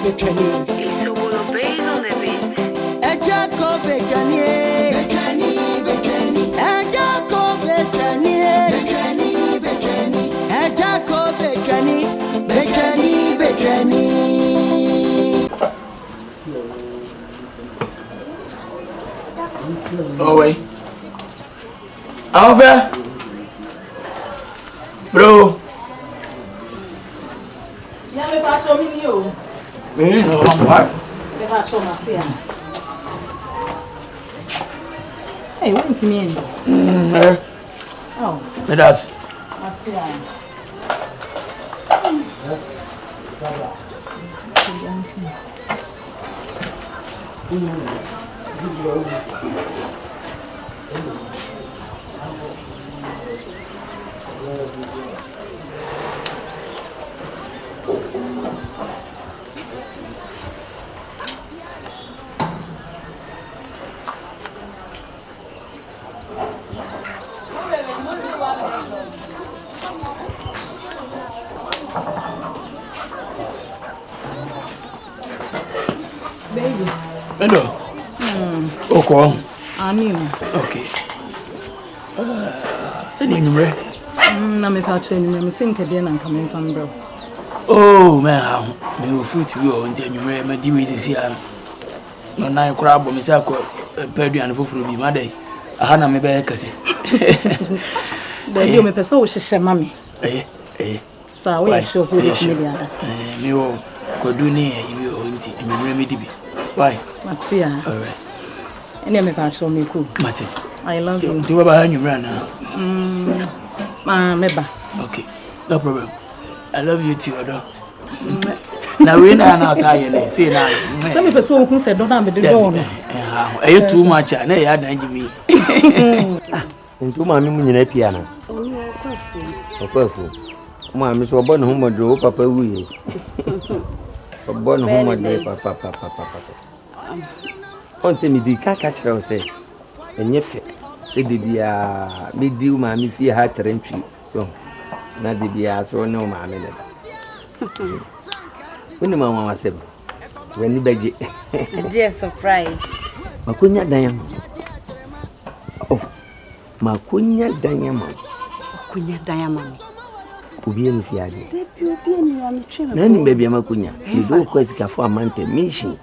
Betwanii. It's so well based on the beat. Agyakoo Betwanii. Agyakoo Betwanii. Agyakoo Betwanii. Oh wait. Over. Bro. Yeah, me pass on you. Me no what? Me pass on my see. Hey, what is me? Oh. Me das. What's baby? Hello. Okay. Anita. Okay. Send in re. Na me pass on you. Me think again and coming from bro. Oh man, me will fruit you on January. My dear is here. No na crab me say ko pedu an foforo bi ma dai. Aha na me be kase. Baby, me pesa wo hihye mami. Sa we show so this media da. Me wo ko du ni ibi o nti me me di bi. Why? Matia. All right. Any me pass on me cool. Martin. I love you. Do about January now. Meba. Okay. No problem. I love you too, Odo. Now we now say na. Some people who said don't have the door. You too much. Na ya dan me. Ntu ma mi mu nyina pia na. Okofu. Ma mi so bo no homodo papa wuye. Bo no homodo papa. On se mi di ka kire o se. Enye fe. Se de bia me di u ma mi fie ha trentwi. So na de bia so ne o ma mi le. Woni ma wa se. Wani beje. Dear surprise. Makunya dan. Oh. Makunya danyama. Kunya diamond. Obi eni fiade. Baby, ni am trim. Nani baby makunya. You do ko sika for amante mission.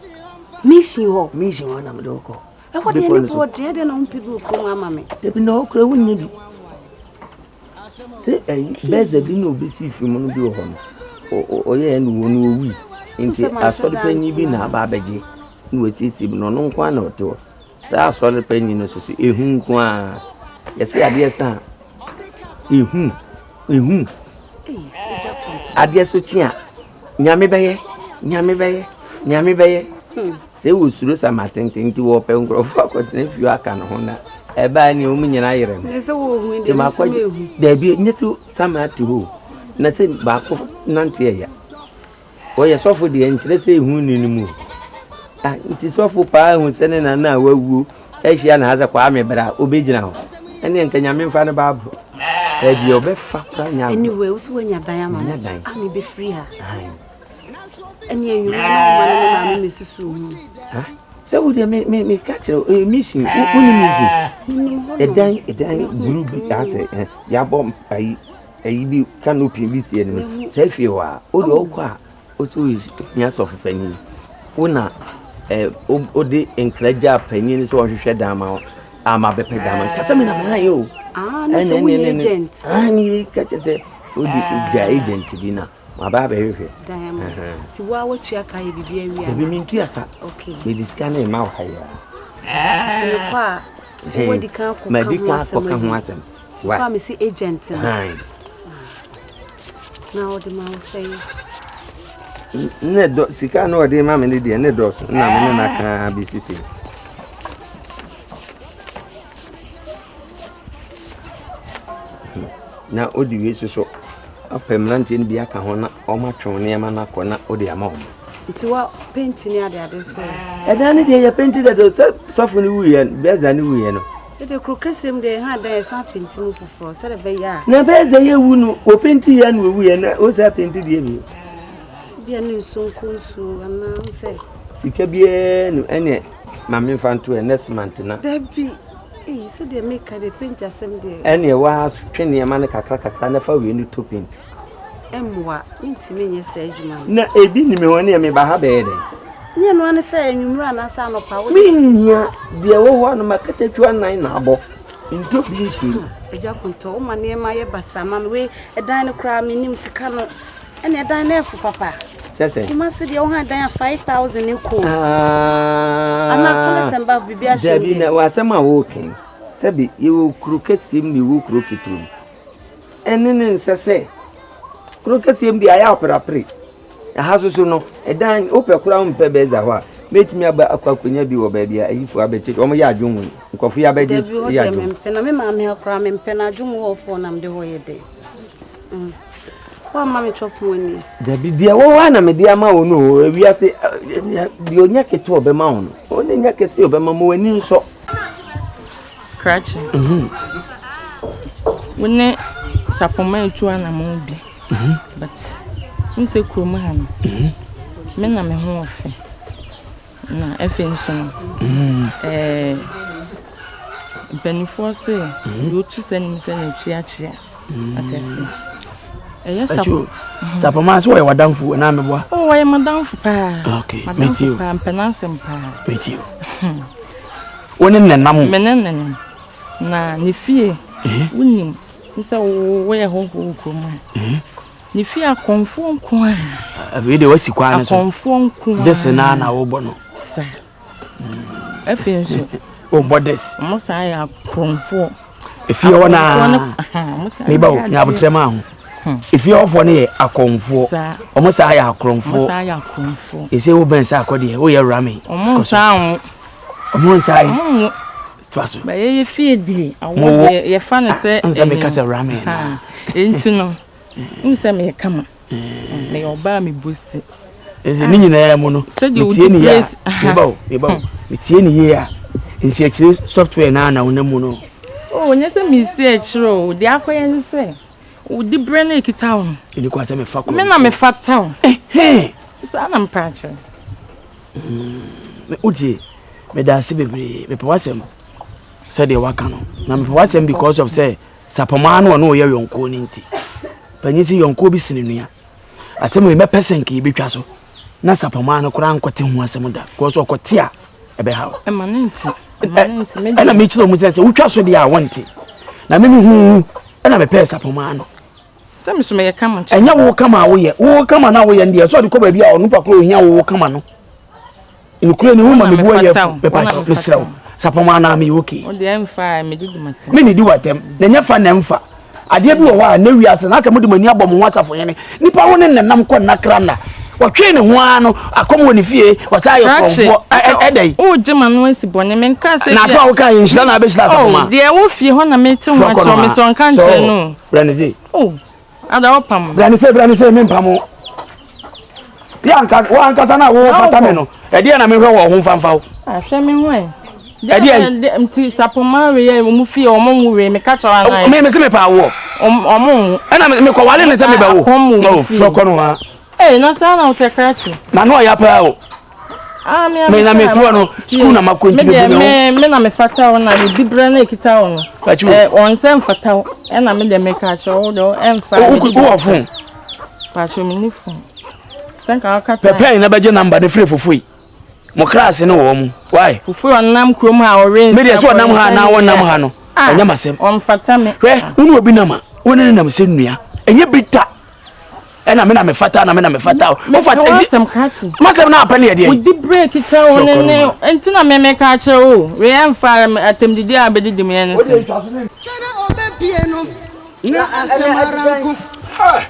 Mission ho. Mission wana mdoko. E what dey any for dey na umpigu ko mama me. Debi na okra wunye bi. Se beze bi no obi si fi mu no bi ho no. Oye enu wonu owi. Nti asori panyi bi na aba abeje. Nu wesisi bi no no nkwa na otewo. Sa asori panyi no so ehu nkwa. Yesi ade sa. Ehu. Ade so chia. Nyame beye. Se wo suro sa matenten ti wo pe nkrofo akotene fiu aka no ho na. Eba ni o munyina yere no. Se wo hu ndi so mehu. Da bi nyesu samati ho. Na se ba ko nante ya. O ye sofo de enkyere se ehu ni mu. Ah, nti sofo pa hu se ne na wawu. Ehia na haza kwa amebra obegina ho. Ene nka nyame mfa ne babu. Ebi obefa kwa nyame. Anyway, wo so nya diamond. Ami be free ha. Ene enyu ma me susu hu. Ha? Se wo de me catch mission. Woni mission. Edan group ase ya bom ayi bi canopy bi tie ne. Se fie wa o de okwa o so nya sofu panyin. Wona o de encourage panyin so hwehwe dama ama bepe dama. Kasa me na ma yo. Na so we agent. Ni catch se o de agent bi na. Ma ba be hwehwe. Diamond. Ti wa wo tua kai bibia wi a. Ebi mi ntua ka. Okay. Me discan e ma wa ya. Ti kwa wo di kan ko ka ho asem. Ti kwa me si agent. Na o de ma wo say. Ne do sika no de ma me ne de ne do so na me na ka BCC. Na odi we so apemlanti ni bia ka ho na o ma twone ma na ko na odi ama o. Nti wa paint ni ade so. Eda ne de ya paint de so fo ni wuye beza ni wuye no. Ede krokresem de ha da esa paint mu foforo se de be ya. Na beza ye wu no o paint ya no wuye na o sa paint de bi. Be a new soon consul and say. Sika bie no ene mame fanto next month na. Debbie, said they make a paint assembly. Ene wa twene ya mane kakra na fa we ni to paint. Emwa, intimi ye say juma. Na ebi ni me woni me ba ha be de. Nye no ane say enwura na sa no pa. Minya de wo ho no makata twa nan na abo. Into bi shi. Agyakoo to ma ne ma ye basama we edan no kra me nim sika no. Ene edan na efu papa. Sese. You must be on dan 5,000 in ko. Ana toilet and bath bibia shi. Debi na wasema wo ken. Sebi you krokesiem ni wo kroketum. Ene ne sese. Krokesiem bi aya operapre. Ya hasusu no edan opekura mpe beza ho a. Metimi aba akwakonya bi wo ba bia ayifu abeche. Omo ya adwonwu. Nkofu ya beje ya adwonwu. Mpe na me ma me akra me mpe na adwonwu wo fo na mde ho ye de. Wa mama chop money. Debi dia wo wa na me dia ma wo no wi ase di onya keto obema wo no. Oni nya kese obema mo wani nso. Cratch. Wone sapoma etu ana mo bi. But nse kroma ha no. Me na me ho ofe. Na efe nso no. Benifo se you to send me send chia. Atese. Sapoma so we wadamfu na meboa. Oh, I am madamfu pa. Okay, meet you. Pa penasem pa. Meet you. Woni nenam. Menenen. Na ne fie. Wonim. Nse wo ye ho kroma. Ne fie akonfo nko a. Afi de wasi kwa na so. Akonfo nko. Desena na wo bono. Sa. Afi nso. O bodes. Mo sa ya akonfo. Efi wona. Me ba o nya botrema ho. If you offer near a confor, almost I are cromfo, is a woman sacody, we are ramming. Almost sound, almost I trust by a feed thee. I want your fun say, and some because of ramming. Ain't you know? You say me come. May obey me boost. Is an Indian mono, said you yes, about it's in here. In software now, no mono. Oh, yes, a message, row, the acquaintance say. Udi brene kitawo ili kwa teme fakro me na me fatawo sa na mpache me uji me da se bebre me pewasem say de waka no na me pewasem because of say sapoma no no ye yonko ni nti panyisi yonko bi sinenua asem me person ke betwa so na sapoma no kura nkote ho asem da because okote a ebe hawo emanenti me na me chiro mu say utwa so de a wonti na me hu na me pesa sapoma no Some so me come and you come away, wo come now and the so the cover be on Nupa here will come on. In Ukraine, woman, the boy, Mr. Sapomana, me okay. On the M5, me do many do what them, then you find them for. I did do a while, no, we are not a money bomb once for any. Nipa one and Namco Nakrana. What training one, a common fear was I a day. Oh, Jim and Nancy Bonneman can't say, that's all kind of Shana Bishla. Oh, dear wolf, you want to make too much from Miss on country. No, Renzi. Oh. Ada opam. Brani se mempamo. Bianca, one kasana wo fatameno. E dia na me hwe wo ho mfamfa wo. Ah, hwe me ho e. E dia mti sapoma we ye mu fie omo mu we me ka chawa na. Me se me pa wo. Omo. E na me ko wale ne se me ba wo. Oh, froko no ha. Eh, na sa na o te krachi. Na no ya pa wo. Ah, me na me tuwa no school na makonti be no. Me na me fata wo na me bibra na ekita wo no. On sem fata wo. E na me de me ka chawo do emfa. Wo phone. Pa show me ni phone. Tanka akata. Pepe na beje number de free fufui. Mo class ne wo mu. Why? Fufui on nam krom ha o rain. Me de so nam ha na won nam ha no. Anya masem. On fata me. Unu obi nama. Woni nam se nua. Enye bita. Ena me na me fata na me na me fata. Mo fata masem kachi. Masem na apani e de. We di break it on ne. Enti na me kachi o. We emfa atemdidi a Bediide me ne se. Sana obepie no. Na asemaranku.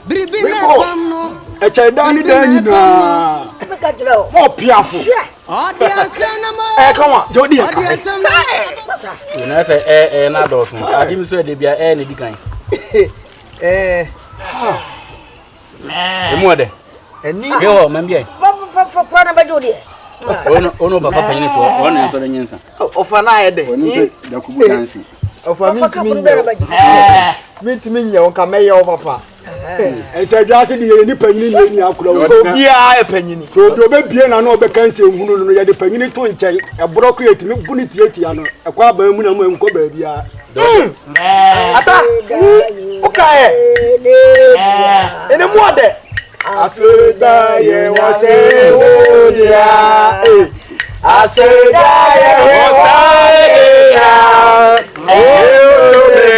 Bribi na pamno. E chaidani dani na. Me ka jira o. Mo piafo. Odi asena mo. Come on, Jody. Odi asena. Na say na do so. Adi mi so de bia ne di kan. Emu de. Eni. Yo, mambia. Fa kwa na Bediide. Ono papa panyine to. Ono so de nyensa. Ofa na ye de. Ono so da kubu dansi. Ofa mi ntimi nya. Mi ntimi nya on ka me ye o papa. Ese jase di ye ni panyini ni akura obi a e panyini so do be bie na no be kanse hunu no ye de panyini to nchen e bro create mi buni tietia no e kwa ba mu na mu enko ba bia ata ukae ene mu ade aseda ye wase odia aseda ye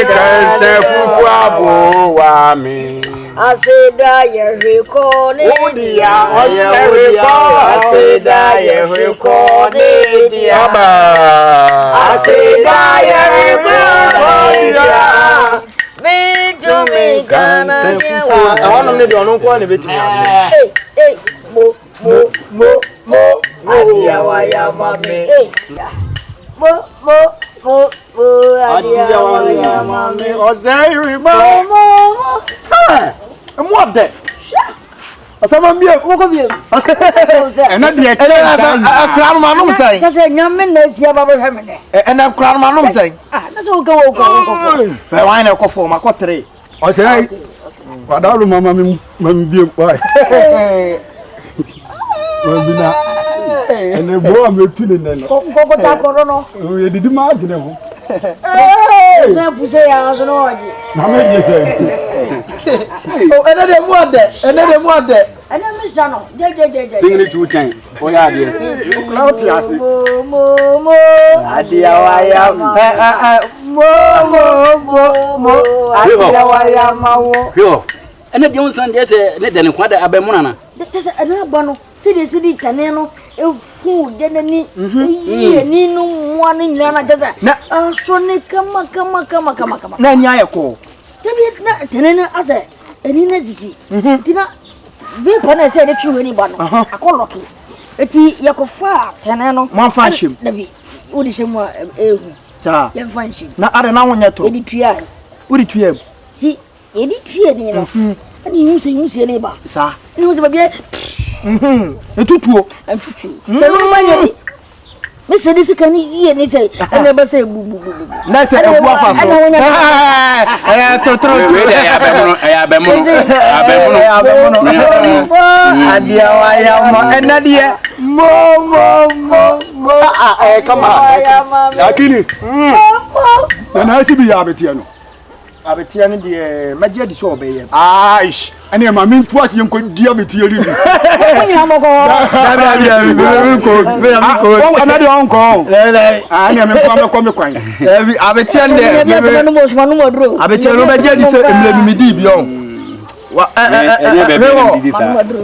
kanse fufu abo wa mi aseda ye rekone odia aseda ye rekone dia ba aseda ye rekone me to me kana I want to do no kwa ne betimi mo adia wa ya mame mo adia wa ya mame ozeri mo mo de asama mbie ko bie ena de akran ma no msai tase nyame na sia ba ba hwemene ena akran ma no msai na so go fe wine ko fo ma ko 3 ozeri wadalu mama mi mbie pai wabina ene bo ametu ne no ko ta ko no ye didi ma agene ho se puse ya so no oji na me je se o ene de mu ade ene mi sa no je singli tu chen o ya de cloud asi mo adia wa ya mo adia wa ya mawo yo ene de unsan de se ne de ne kwada abemuna na tase ene abano sidi tane no efu de nani ni no mo ani na jaza so ne kama na nya ye ko tabi na tane na ase eni na zisi tina be pana se de twiwe ni ba no akoloki eti yakofa tane no mo fa him dabi odi him ehu ta ye fa him na are na wonya to edi tuya odi tuya ti edi tuya ni no ani husi ni ba sa ni husi ba bia etutuo te no manya ni me se disi kan yi ni se ene ba se bu na se ebu afa so eh totoro ya be mono adia wa ya mo enadie mo come on lakini na asibi ya betia no abetia no de magia di so obeye aish ene ma min tu ati enko dia betia ri kunya mo ko ko anade onko ene me ko me kwan abetia de no mo so no mo dro abetia no magia di so emle mi di bi on wa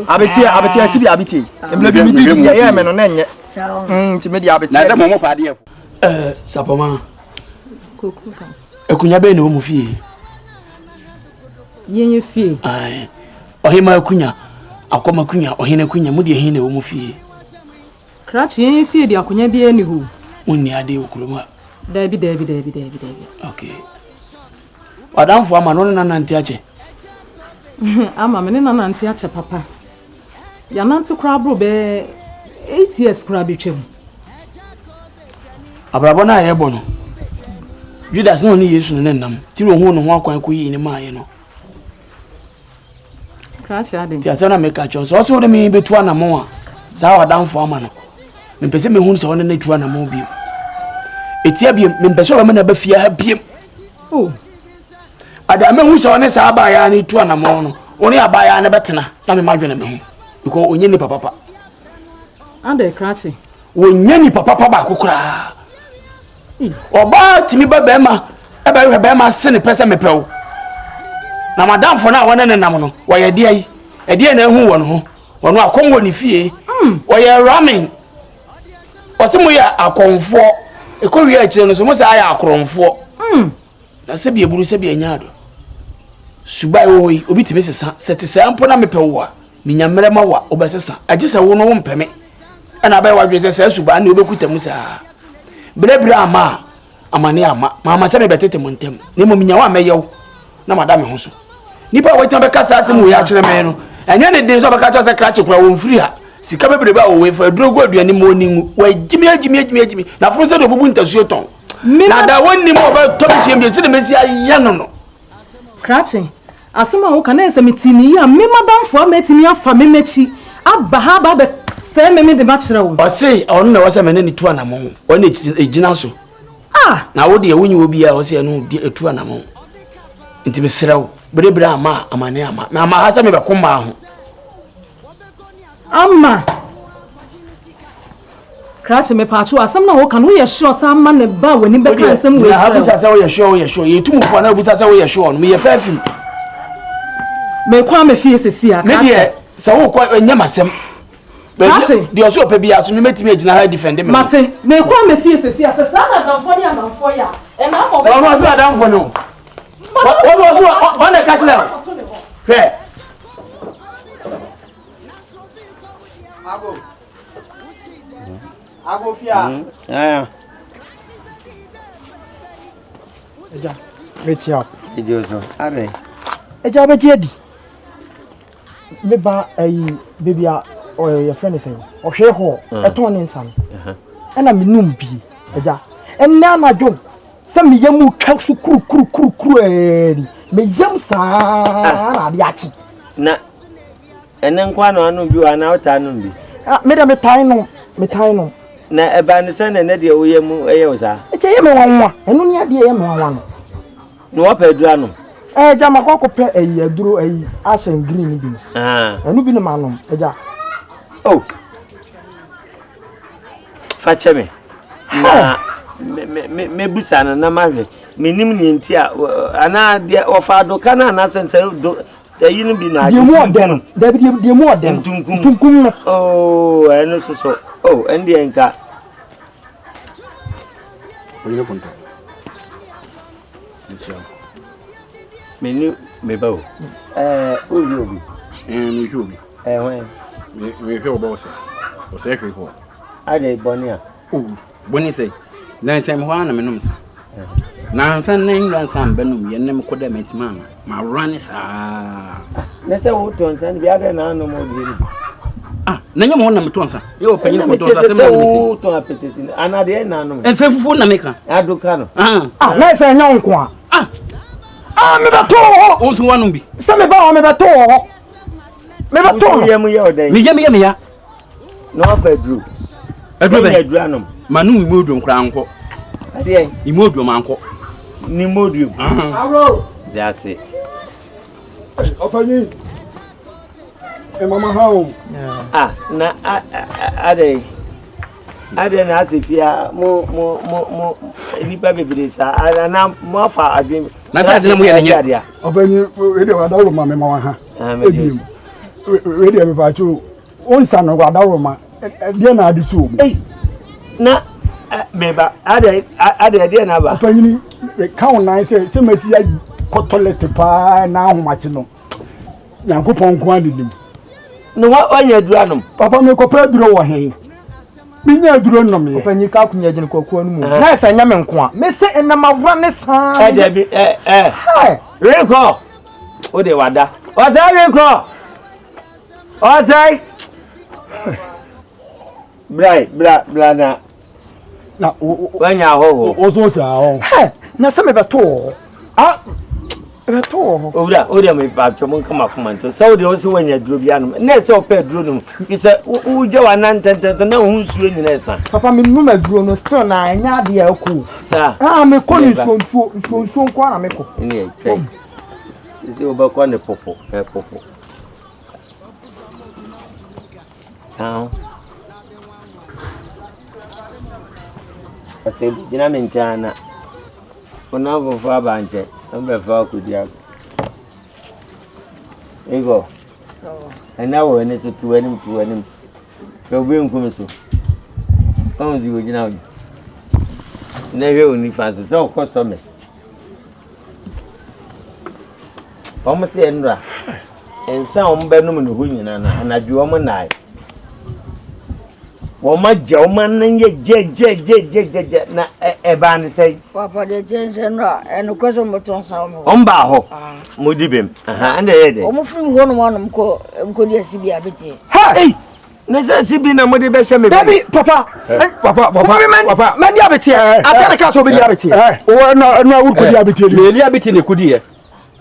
abetia sibi abetia emle mi di bi ya me no na enye ti me di abetia na se mo pa de sapoma Kokuka. Ekunya be na wo mu fie. Yenye fie. Ai. Ohima ekunya, akoma kunya, ohina kunya, mudi ehina wo mu fie. Krachi yenye fie di akunya bi eni hu. Wonni ade okuloma. Dabi. Okay. Wadamfo ama no na nanti ache. Ama me na nanti ache papa. Ya nanti kra bro be 8 years kra bi twem. Abrabo na ye bono. Judas no ni Yesu ne nam. Ti ro hu no ho akwan ko yi ni maaye no. Krachi ade. Ti asana me ka cho. So so de me betu anamo a. Sa wadamfo ama no. Me pese me hu so ne na tu anamo bi. Etia bi me pese o me na ba fia ha biem. Oh. Ada me hu so ne sa aba ya ni tu anamo no. Oni aba ya ne betena na me madwene me hu. Because onye ni papa. Ande Krachi. Onye ni papa ba kokura. Oba timi ba bema e ba bema se ne pese mepew. Na madam fo na wona ne nam no wo ye de ai. E de na ehu won ho. Wono akongo ni fie. Wo ye ramen. O se mo ya akonfo. E ko wi a kire no so mo se aya akoronfo. Na se bi eburu se bi anyado. Subai wo yi obi timi sesa. Sete sampo na mepew wa. Minyamere ma wa obesesa. Agise wo no wo mpeme. Ana ba wa dwese se subai na obekutamu sa. Brebre ama amane ama mama se me betete montem ne mo minya wa meyew na madam ho so nipa wetan be kasa asem wo ya kire me no enye ne den so be ka cho se krache kura wo mfiri ha sika bebre ba wo we fa drogo aduane mo onimu wa gimi na fun se do bubu ntasuo ton na da wonni mo ba to bi se me se de mesi aya no Krachi asema wo kana ese metini ya mema banfo metimi afa memechi aba ha ba be se meme de matchra wo o se on na wasa mene ni tu anamo o na ejina so na wo de wunyi obi a o se no de etu anamo nti mesrawo berebere ama amane ama na ama hasa me be koma ho ama krache me pacho asem na wo kan wo ye sure sa ama ne ba wani be kan asem we ha bisa sa wo ye sure ye tu mu fo na bisa sa wo ye sure no me ye perfume me kwa me fie sesi a me de sa wo kwa nyamasem de oso pe bia so me metimi agina ha defend me mate me kwa me fie sesi a sesa na danfo ni amanfo ya e na mo be no so danfo no What catch now? Hey. Abo fia. Yeah. Eja, mechi up. Ejoso. Are. Eja beji edi. Me ba baby a your friend is saying. Ohwe ho, eton ne nsan. Na me num bi. Eja. Enna na dwom. Se me yamu twa su kuru eri. Me yam sa na de achi. Na enen kwa no anu bi wa na ota anu bi. Me da me tai no. Na eba ne se ne de wo yamu eye sa. Eche ye me wanwa. Enu ni ade ye me wanwa no. No wa pa du anu. Eja makwa kope aduro ashen green bi. Enu bi no manom. Eja. Oh. Fache me. Na me busana na mahwe menim ni nti a ana de ofa do kana na sense do yinu bi na de mo den de mo den tunkum oh eno so oh endi enka oye konto menu me ba o obi me jobi wen me fe obo o se fe ko ade bonia oh boni sei na sem ho ana menum sa na san na ngran san benum ye nem ko da metima ma run sa na se wo ton san bi aga na no mo di na nyam ho na meton sa ye o panyin ko ton sa sem na wo ton apetiti ana de na no en se fufu na meka aduka no na se nya nko me ba to o so wanum bi se me ba me ba to ye mu ye odai me ya no fa dru be anom manu imodu nkra anko ade imodu manko ni modu aro that's it opanyi mama how na ade na asifia mo nipa bebere sa na mo fa adwen na sa de mo ye nya opanyi we de wadawo ma me ma ha we de me ba chu onsa no wadawo ma de na adi so na meba ade na ba panyi count nine say mesi ya kotolete pa na ahomachi no yankopon ko adidim no wa onya duanom papa me ko pa duro wo hen me nya duro no me panyi ka kunya gine kokko no mu na esa nya me nko a me se enama wura ne sa ade bi reko o de wada o say reko o say bra na wanya ho ozo sa ho na se me beto beto o de me pa chomo kama to so de o se wanya duro bia no na se o pa duro no fi se u je wa nan tenten na hu nsuo nyina esa papa me numa duro no still na anya de ya ku sa me ko ni nsuo kwa na me ko ni e kai isi o ba kwa ne popo ase dina menchana ona vofa banje ambe fa kudia ego ana wo ne so tuwanim ko bi nkum so on di ojina o na he oni fa so customers omo se enra ensa ombenum no ho nyina na anadwo omo nai woma jawman ye je na eban say papa de jense no eno kwaso moton sa o omba ho modibem ande yede o mo firi ho no mo ko di asibi abeti ha na se sibi na modi be sheme baby papa man di abeti atana ka so be di abeti o na ur ko di abeti le di abeti ne kudi e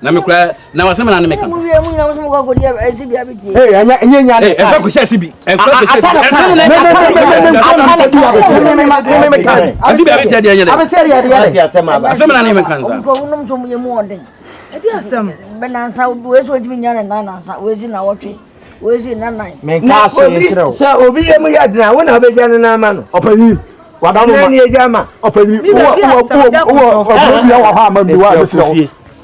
na me kura na wasem na ne meka mu wie mu nyina mo so mo ko dia esi bia biti hey anya e fa ko share bi e fa ko share na ne meka nza ko unum so mu ye mu oden e dia asem benansa we so jimi nya na nansa we si na wotwe we si na nan men ka so yetrew sa obi ye mu yadina wona obeja na ma no opani wadanu ma ni ejama opani wo bia wa ha ma mi wa besiro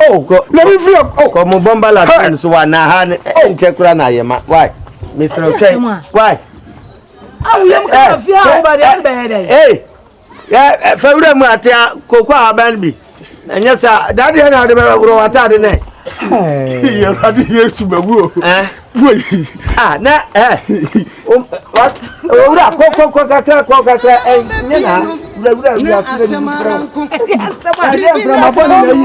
oh go let me free oh ko mo bomba la tin so wa na ha nche kura na yema why Mr. Okay why awuyem ka fi ha ba de be de eh ya fawura mu atia kokwa aban bi enya sa dade na de be wuro wata de ne ye radi yesu bagu boy na what ora ko katra ne na wura ya su de